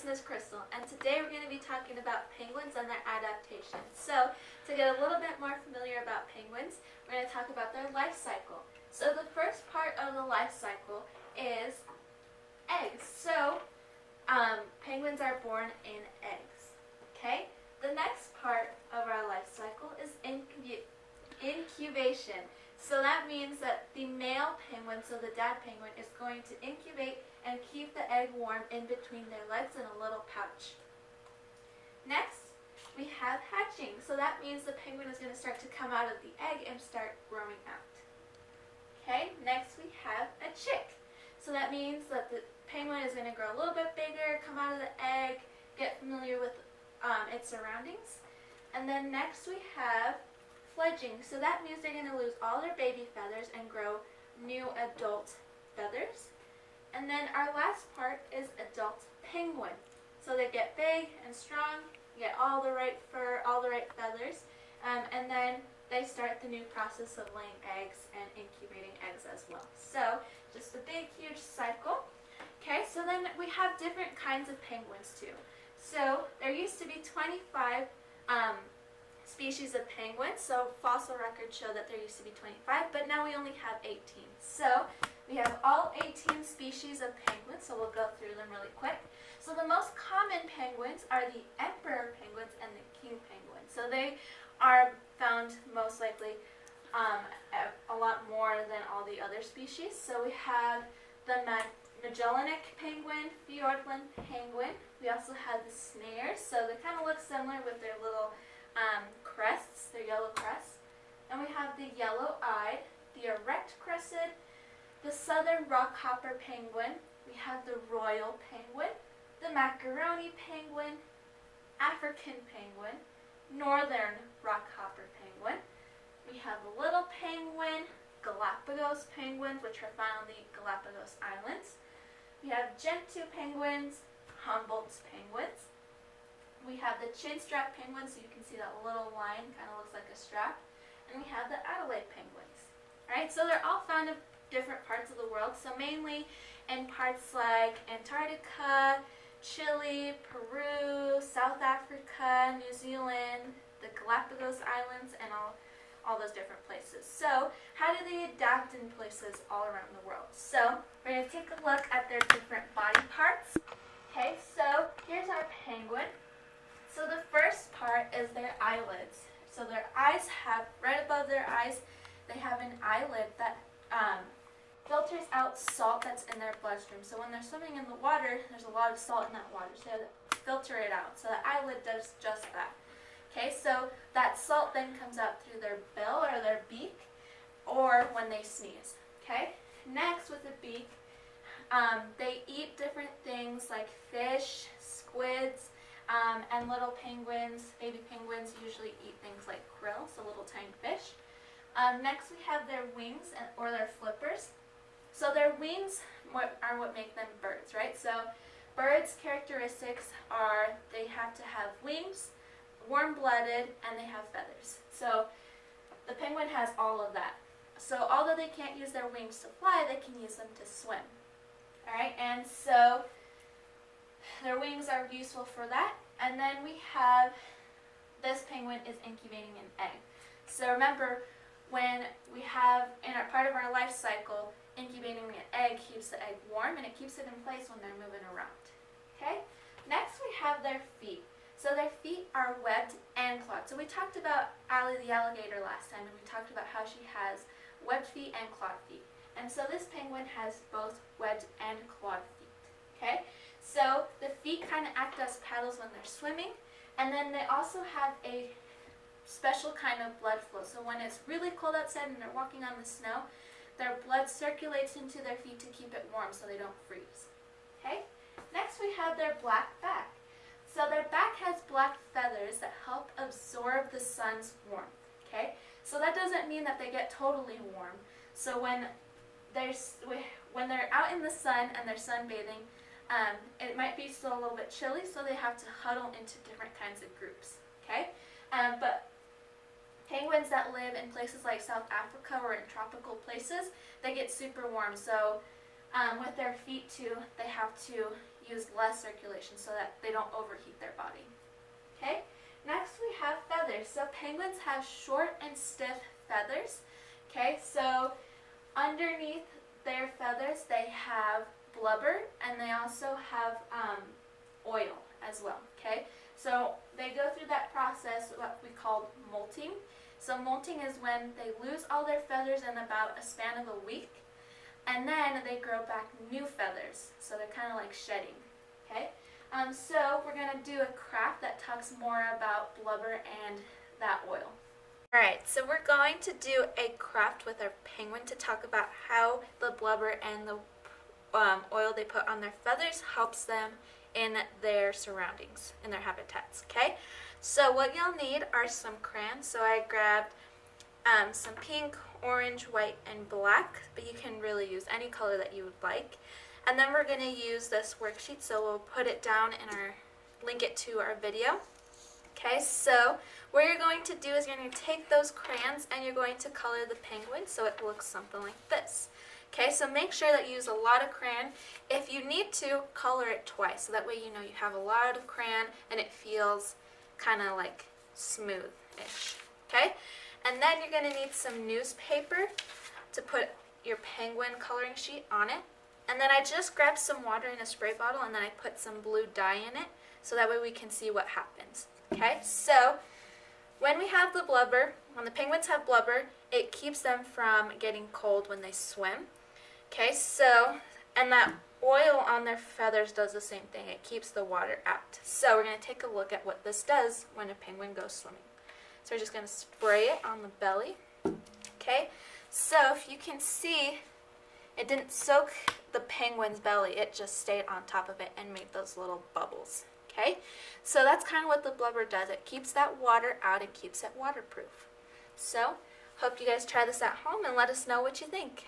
Miss Crystal, and today we're going to be talking about penguins and their adaptations. So, to get a little bit more familiar about penguins, we're going to talk about their life cycle. So the first part of the life cycle is eggs. So, penguins are born in eggs. Okay? The next part of our life cycle is incubation. So that means that the male penguin, so the dad penguin, is going to incubate and keep the egg warm in between their legs in a little pouch. Next, we have hatching. So that means the penguin is going to start to come out of the egg and start growing out. Okay, next we have a chick. So that means that the penguin is going to grow a little bit bigger, come out of the egg, get familiar with its surroundings. And then next we have fledging. So that means they're going to lose all their baby feathers and grow new adult feathers. And then our last part is adult penguin. So they get big and strong, get all the right fur, all the right feathers, and then they start the new process of laying eggs and incubating eggs as well. So just a big, huge cycle. Okay, so then we have different kinds of penguins too. So there used to be 25 species of penguins, so fossil records show that there used to be 25, but now we only have 18. So we have all 18 species of penguins, so we'll go through them really quick. So the most common penguins are the emperor penguins and the king penguins. So they are found most likely a lot more than all the other species. So we have the Magellanic penguin, Fiordland penguin. We also have the snares, so they kind of look similar with their little crests, their yellow crests. And we have the yellow-eyed, the erect-crested, the southern rockhopper penguin. We have the royal penguin, the macaroni penguin, African penguin, northern rockhopper penguin. We have the little penguin, Galapagos penguins, which are found on the Galapagos Islands. We have Gentoo penguins, Humboldt's penguins. We have the chin strap penguins, so you can see that little line kind of looks like a strap. And we have the Adelaide penguins. Alright, so they're all found in different parts of the world, so mainly in parts like Antarctica, Chile, Peru, South Africa, New Zealand, the Galapagos Islands, and all those different places. So how do they adapt in places all around the world? So we're going to take a look at their different body parts. Okay, so here's our penguin. So the first part is their eyelids. So their eyes have, right above their eyes, they have an eyelid that filters out salt that's in their bloodstream. So when they're swimming in the water, there's a lot of salt in that water, so they have to filter it out. So the eyelid does just that. Okay, so that salt then comes out through their bill or their beak, or when they sneeze. Okay, next with the beak, they eat different things like fish, squids, and little penguins, baby penguins usually eat things like krill, so little tiny fish. Next we have their wings or their flippers. So their wings are what make them birds, right? So birds' characteristics are they have to have wings, warm-blooded, and they have feathers. So the penguin has all of that. So although they can't use their wings to fly, they can use them to swim. Alright, and so their wings are useful for that. And then we have, this penguin is incubating an egg. So remember, when we have, in our part of our life cycle, incubating an egg keeps the egg warm and it keeps it in place when they're moving around. Okay? Next we have their feet. So their feet are webbed and clawed. So we talked about Allie the alligator last time, and we talked about how she has webbed feet and clawed feet. And so this penguin has both webbed and clawed feet. Okay? So the feet kind of act as paddles when they're swimming, and then they also have a special kind of blood flow. So when it's really cold outside and they're walking on the snow, their blood circulates into their feet to keep it warm so they don't freeze. Okay? Next we have their black back. So their back has black feathers that help absorb the sun's warmth. Okay? So that doesn't mean that they get totally warm. So when they're out in the sun and they're sunbathing, it might be still a little bit chilly, so they have to huddle into different kinds of groups. Okay? But penguins that live in places like South Africa or in tropical places, they get super warm. So with their feet too, they have to use less circulation so that they don't overheat their body. Okay, next we have feathers. So penguins have short and stiff feathers. Okay, so underneath their feathers they have blubber, and they also have oil as well. Okay, so they go through that process, what we call molting. So molting is when they lose all their feathers in about a span of a week, and then they grow back new feathers. So they're kind of like shedding. Okay, so we're going to do a craft that talks more about blubber and that oil. Alright, so we're going to do a craft with our penguin to talk about how the blubber and the oil they put on their feathers helps them in their surroundings, in their habitats. Okay, so what you'll need are some crayons. So I grabbed some pink, orange, white, and black, but you can really use any color that you would like. And then we're going to use this worksheet, so we'll put it down in our, link it to our video. Okay, so what you're going to do is you're going to take those crayons and you're going to color the penguin so it looks something like this. Okay, so make sure that you use a lot of crayon. If you need to, color it twice, so that way you know you have a lot of crayon and it feels kind of like smooth-ish. Okay, and then you're going to need some newspaper to put your penguin coloring sheet on it. And then I just grabbed some water in a spray bottle and then I put some blue dye in it, so that way we can see what happens. Okay, so when we have the blubber, when the penguins have blubber, it keeps them from getting cold when they swim. Okay, so, and that oil on their feathers does the same thing. It keeps the water out. So we're going to take a look at what this does when a penguin goes swimming. So we're just going to spray it on the belly. Okay, so if you can see, it didn't soak the penguin's belly. It just stayed on top of it and made those little bubbles. Okay, so that's kind of what the blubber does. It keeps that water out and keeps it waterproof. So, hope you guys try this at home and let us know what you think.